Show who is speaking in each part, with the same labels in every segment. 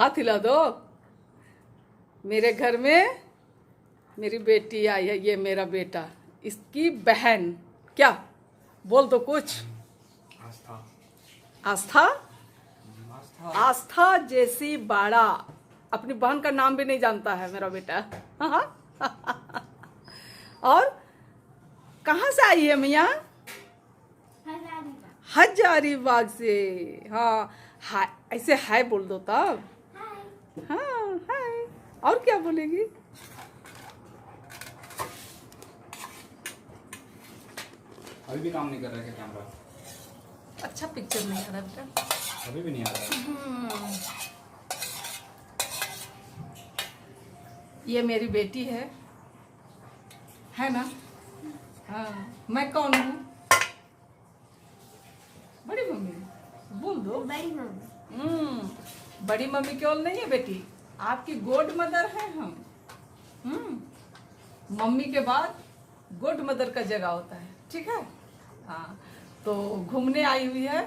Speaker 1: हाथ हिला दो। मेरे घर में मेरी बेटी आई है, ये मेरा बेटा, इसकी बहन। क्या बोल दो कुछ।
Speaker 2: आस्था।
Speaker 1: आस्था। आस्था जैसी बाड़ा। अपनी बहन का नाम भी नहीं जानता है मेरा बेटा। और कहाँ से आई है मैया? हजारीबाग से। हाँ हाय, ऐसे हाय बोल दो तब। हाँ हाय। और क्या बोलेगी?
Speaker 2: अभी भी काम नहीं कर रहा है कैमरा?
Speaker 1: अच्छा पिक्चर नहीं आ रहा बेटा।
Speaker 2: अभी भी नहीं आ रहा है।
Speaker 1: ये मेरी बेटी है ना? हाँ। मैं कौन हूँ? बड़ी मम्मी बोल दो।
Speaker 3: बड़ी मम्मी।
Speaker 1: बड़ी मम्मी केवल नहीं है बेटी, आपकी गोड मदर है हम। मम्मी के बाद गोड मदर का जगह होता है, ठीक है? हाँ। तो घूमने आई हुई है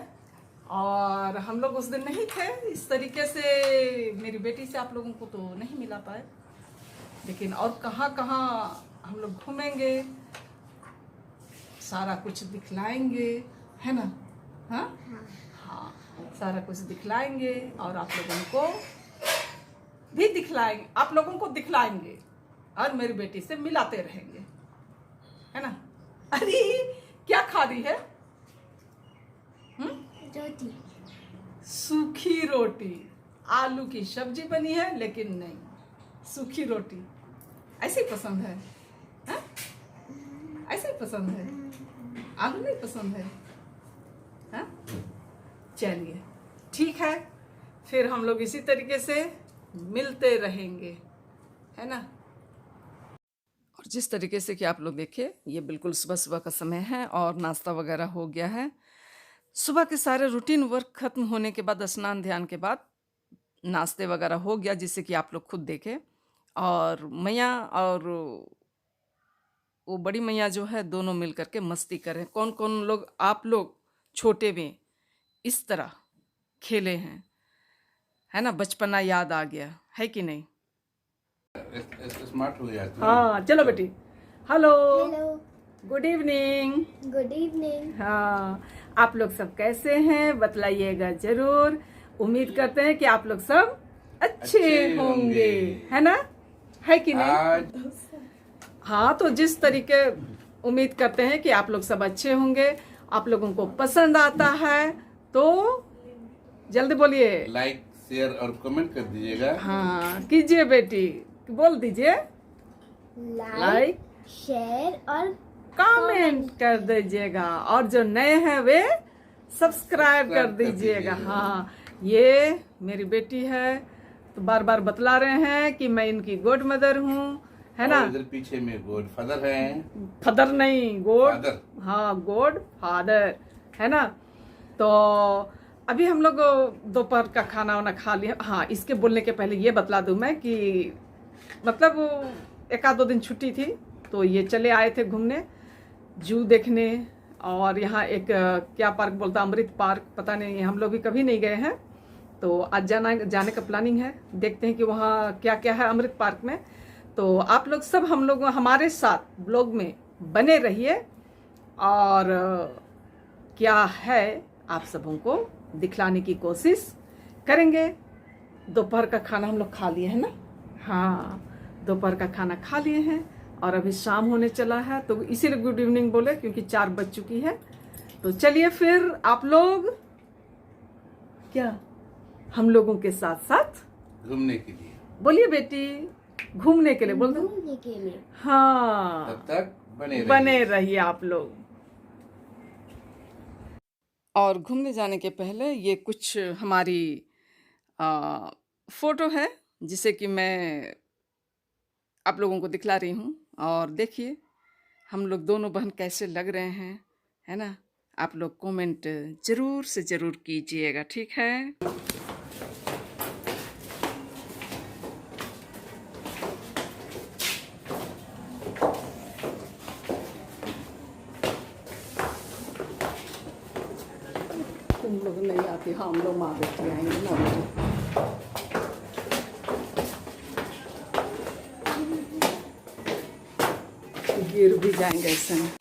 Speaker 1: और हम लोग उस दिन नहीं थे इस तरीके से। मेरी बेटी से आप लोगों को तो नहीं मिला पाए, लेकिन और कहाँ कहाँ हम लोग घूमेंगे, सारा कुछ दिखलाएंगे, है ना? हाँ हाँ, सारा कुछ दिखलाएंगे और आप लोगों को भी दिखलाएंगे, आप लोगों को दिखलाएंगे और मेरी बेटी से मिलाते रहेंगे, है ना? अरे क्या खा रही है?
Speaker 3: रोटी।
Speaker 1: सूखी रोटी। आलू की सब्जी बनी है लेकिन नहीं, सूखी रोटी ऐसे ही पसंद है, हाँ? ऐसे ही पसंद है, आलू नहीं पसंद है, हाँ? चलिए ठीक है, फिर हम लोग इसी तरीके से मिलते रहेंगे, है ना? और जिस तरीके से कि आप लोग देखिए, ये बिल्कुल सुबह सुबह का समय है और नाश्ता वगैरह हो गया है। सुबह के सारे रूटीन वर्क खत्म होने के बाद, स्नान ध्यान के बाद नाश्ते वगैरह हो गया, जिससे कि आप लोग खुद देखें। और मैया और वो बड़ी मैया जो है, दोनों मिल करके मस्ती करें। कौन कौन लोग आप लोग छोटे में इस तरह खेले हैं, है ना? बचपना याद आ गया है कि नहीं?
Speaker 2: स्मार्ट हो गया।
Speaker 1: हाँ चलो बेटी। Hello,
Speaker 3: hello.
Speaker 1: Good evening.
Speaker 3: Good evening.
Speaker 1: हाँ, आप लोग सब कैसे हैं बतलाइएगा जरूर। उम्मीद करते हैं कि आप लोग सब अच्छे होंगे, है ना? है कि नहीं? हाँ, तो जिस तरीके उम्मीद करते हैं कि आप लोग सब अच्छे होंगे, आप लोगों को पसंद आता है तो जल्दी बोलिए,
Speaker 2: लाइक शेयर और कमेंट कर दीजिएगा।
Speaker 1: हाँ कीजिए बेटी, बोल दीजिए। लाइक
Speaker 3: शेयर और
Speaker 1: कमेंट कर दीजिएगा, और जो नए हैं वे सब्सक्राइब कर दीजिएगा। हाँ, ये मेरी बेटी है, तो बार बार बतला रहे हैं कि मैं इनकी गोड मदर हूँ, है ना?
Speaker 2: इधर पीछे में गोड फादर है।
Speaker 1: फादर नहीं, गोड
Speaker 2: फादर।
Speaker 1: हाँ, गोड फादर, है ना? तो अभी हम लोग दोपहर का खाना वाना खा लिया। हाँ, इसके बोलने के पहले ये बतला दूं मैं कि मतलब एक आध दो दिन छुट्टी थी, तो ये चले आए थे घूमने, जू देखने। और यहाँ एक क्या पार्क बोलता, अमृत पार्क, पता नहीं, हम लोग भी कभी नहीं गए हैं, तो आज जाने का प्लानिंग है। देखते हैं कि वहाँ क्या क्या है अमृत पार्क में। तो आप लोग सब हम लोग हमारे साथ ब्लॉग में बने रहिए, और क्या है आप सबों को दिखलाने की कोशिश करेंगे। दोपहर का खाना हम लोग खा लिए हैं ना? हाँ, दोपहर का खाना खा लिए हैं और अभी शाम होने चला है, तो इसीलिए गुड इवनिंग बोले, क्योंकि 4 बज चुकी है। तो चलिए फिर आप लोग क्या हम लोगों के साथ साथ
Speaker 2: घूमने के लिए
Speaker 1: बोलिए बेटी, घूमने के लिए बोल दो।
Speaker 3: घूमने के लिए।
Speaker 1: हाँ,
Speaker 2: तब तक
Speaker 1: बने रहिए आप लोग। और घूमने जाने के पहले ये कुछ हमारी फोटो है, जिसे कि मैं आप लोगों को दिखला रही हूँ। और देखिए हम लोग दोनों बहन कैसे लग रहे हैं, है ना? आप लोग कमेंट जरूर से जरूर कीजिएगा, ठीक है? तुम लोग नहीं आती, हाँ हम लोग माँ बेटी आएंगे ना बेटी। गिर भी जाएंगे ऐसे में।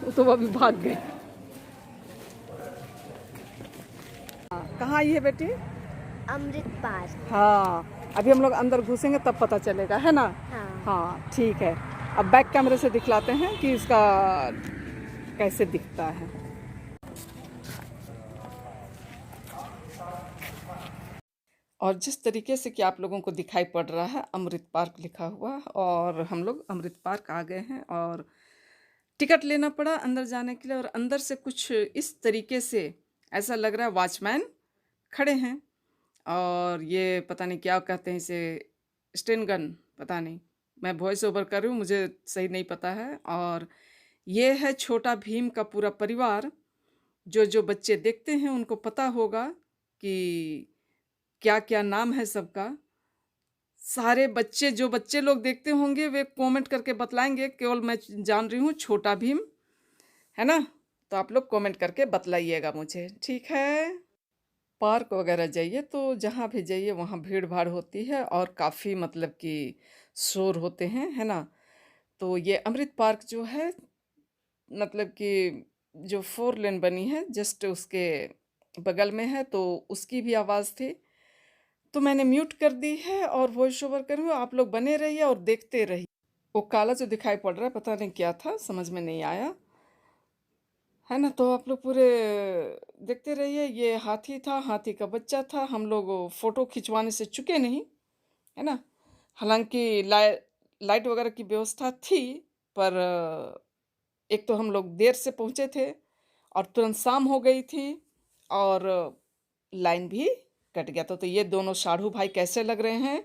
Speaker 1: वो तो अभी भाग गए। कहाँ आई है बेटी?
Speaker 3: अमृत पार्क।
Speaker 1: हाँ, अभी हम लोग अंदर घुसेंगे तब पता चलेगा, है ना?
Speaker 3: हाँ।
Speaker 1: हाँ ठीक है। अब बैक कैमरे से दिखलाते हैं कि इसका कैसे दिखता है। और जिस तरीके से कि आप लोगों को दिखाई पड़ रहा है अमृत पार्क लिखा हुआ, और हम लोग अमृत पार्क आ गए हैं और टिकट लेना पड़ा अंदर जाने के लिए। और अंदर से कुछ इस तरीके से ऐसा लग रहा है वॉचमैन खड़े हैं, और ये पता नहीं क्या कहते हैं इसे, स्टेन गन, पता नहीं, मैं वॉइस ओवर कर रही हूँ, मुझे सही नहीं पता है। और ये है छोटा भीम का पूरा परिवार। जो जो बच्चे देखते हैं उनको पता होगा कि क्या क्या नाम है सबका। सारे बच्चे, जो बच्चे लोग देखते होंगे वे कमेंट करके बतलाएंगे। केवल मैं जान रही हूँ छोटा भीम, है ना? तो आप लोग कमेंट करके बतलाइएगा मुझे, ठीक है? पार्क वगैरह जाइए तो जहाँ भी जाइए वहाँ भीड़ भाड़ होती है और काफ़ी मतलब कि शोर होते हैं, है ना? तो ये अमृत पार्क जो है मतलब कि जो 4 लेन बनी है जस्ट उसके बगल में है, तो उसकी भी आवाज़ थी तो मैंने म्यूट कर दी है और वॉइस ओवर कर रही हूँ। आप लोग बने रहिए और देखते रहिए। वो काला जो दिखाई पड़ रहा है पता नहीं क्या था, समझ में नहीं आया, है ना? तो आप लोग पूरे देखते रहिए। ये हाथी था, हाथी का बच्चा था। हम लोग फ़ोटो खिंचवाने से चुके नहीं, है ना? हालांकि लाइट वगैरह की व्यवस्था थी, पर एक तो हम लोग देर से पहुँचे थे और तुरंत शाम हो गई थी और लाइन भी कट गया था। तो ये दोनों साढ़ू भाई कैसे लग रहे हैं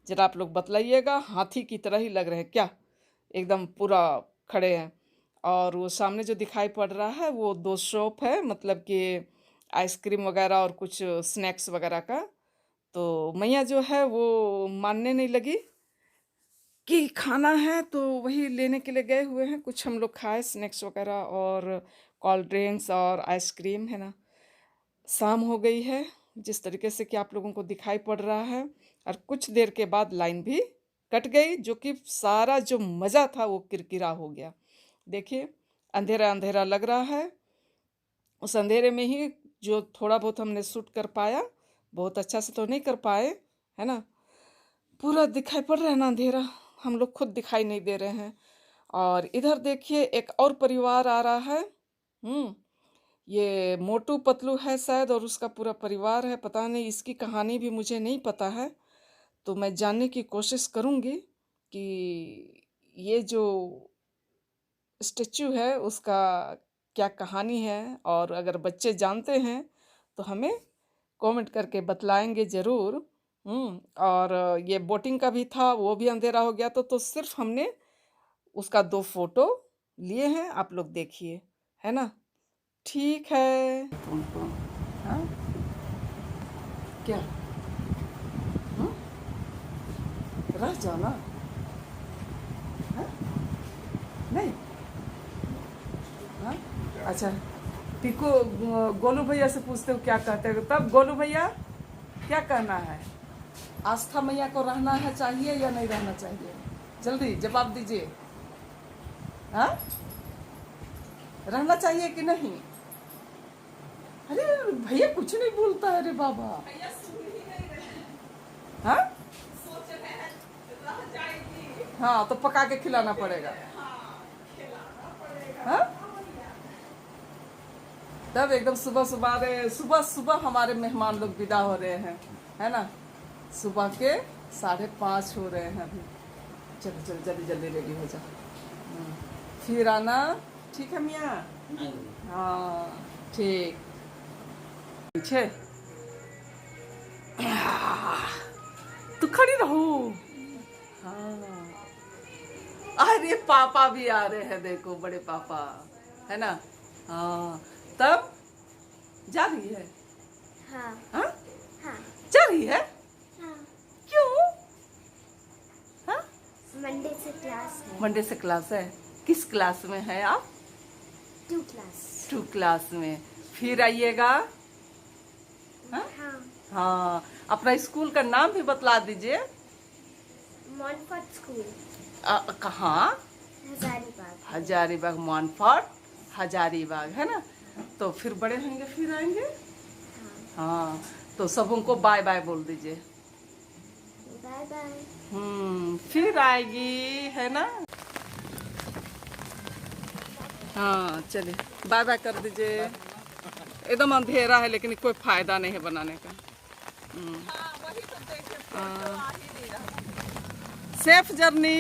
Speaker 1: जरा आप लोग बतलाइएगा। हाथी की तरह ही लग रहे हैं क्या? एकदम पूरा खड़े हैं। और वो सामने जो दिखाई पड़ रहा है वो 2 शॉप है, मतलब कि आइसक्रीम वगैरह और कुछ स्नैक्स वगैरह का। तो मैया जो है वो मानने नहीं लगी कि खाना है, तो वही लेने के लिए गए हुए हैं। कुछ हम लोग खाए स्नैक्स वगैरह और कोल्ड ड्रिंक्स और आइसक्रीम, है ना? शाम हो गई है जिस तरीके से कि आप लोगों को दिखाई पड़ रहा है, और कुछ देर के बाद लाइन भी कट गई, जो कि सारा जो मज़ा था वो किरकिरा हो गया। देखिए अंधेरा अंधेरा लग रहा है, उस अंधेरे में ही जो थोड़ा बहुत हमने शूट कर पाया, बहुत अच्छा से तो नहीं कर पाए, है ना? पूरा दिखाई पड़ रहा है ना अंधेरा, हम लोग खुद दिखाई नहीं दे रहे हैं। और इधर देखिए एक और परिवार आ रहा है। ये मोटू पतलू है शायद और उसका पूरा परिवार है, पता नहीं, इसकी कहानी भी मुझे नहीं पता है। तो मैं जानने की कोशिश करूँगी कि ये जो स्टेचू है उसका क्या कहानी है, और अगर बच्चे जानते हैं तो हमें कमेंट करके बतलाएंगे ज़रूर। और ये बोटिंग का भी था, वो भी अंधेरा हो गया तो सिर्फ हमने उसका 2 फोटो लिए हैं, आप लोग देखिए, है ना? ठीक है। तुमको हाँ क्या रह जाओ ना, हाँ? नहीं, हाँ? अच्छा पिको गोलू भैया से पूछते हो क्या कहते हो, तब गोलू भैया क्या कहना है? आस्था मैया को रहना है चाहिए या नहीं रहना चाहिए? जल्दी जवाब दीजिए। हाँ, रहना चाहिए कि नहीं? अरे भैया कुछ नहीं बोलता है रे बाबा। हाँ हाँ, तो पका के खिलाना पड़ेगा। हाँ, तब एकदम सुबह सुबह हमारे मेहमान लोग विदा हो रहे हैं, है ना? सुबह के 5:30 हो रहे हैं अभी। चलो चलो जल्दी जल्दी रेडी हो जाओ, फिर आना, ठीक है मियाँ? हाँ ठीक। पीछे तू खड़ी रहो। हाँ, अरे पापा भी आ रहे हैं, देखो बड़े पापा, है ना? हाँ, तब जा रही है?
Speaker 3: हाँ।
Speaker 1: हाँ,
Speaker 3: हाँ।
Speaker 1: जा रही है?
Speaker 3: हाँ।
Speaker 1: क्यों? हाँ,
Speaker 3: मंडे से क्लास है।
Speaker 1: मंडे से क्लास है। किस क्लास में है आप?
Speaker 3: 2 क्लास।
Speaker 1: 2 क्लास में। फिर आइएगा। हाँ?
Speaker 3: हाँ।
Speaker 1: हाँ, अपना स्कूल का नाम भी बतला दीजिए।
Speaker 3: मॉन्फोर्ट स्कूल
Speaker 1: कहाँ?
Speaker 3: हजारीबाग।
Speaker 1: हजारीबाग, मॉन्फोर्ट हजारीबाग, है ना? तो फिर बड़े होंगे फिर आएंगे। हाँ, तो सब उनको बाय बाय बोल दीजिए।
Speaker 3: Bye bye.
Speaker 1: फिर आएगी, है ना? हाँ चलिए, बाय बाय कर दीजिए। एकदम अंधेरा है लेकिन कोई फायदा नहीं है बनाने का। Safe journey.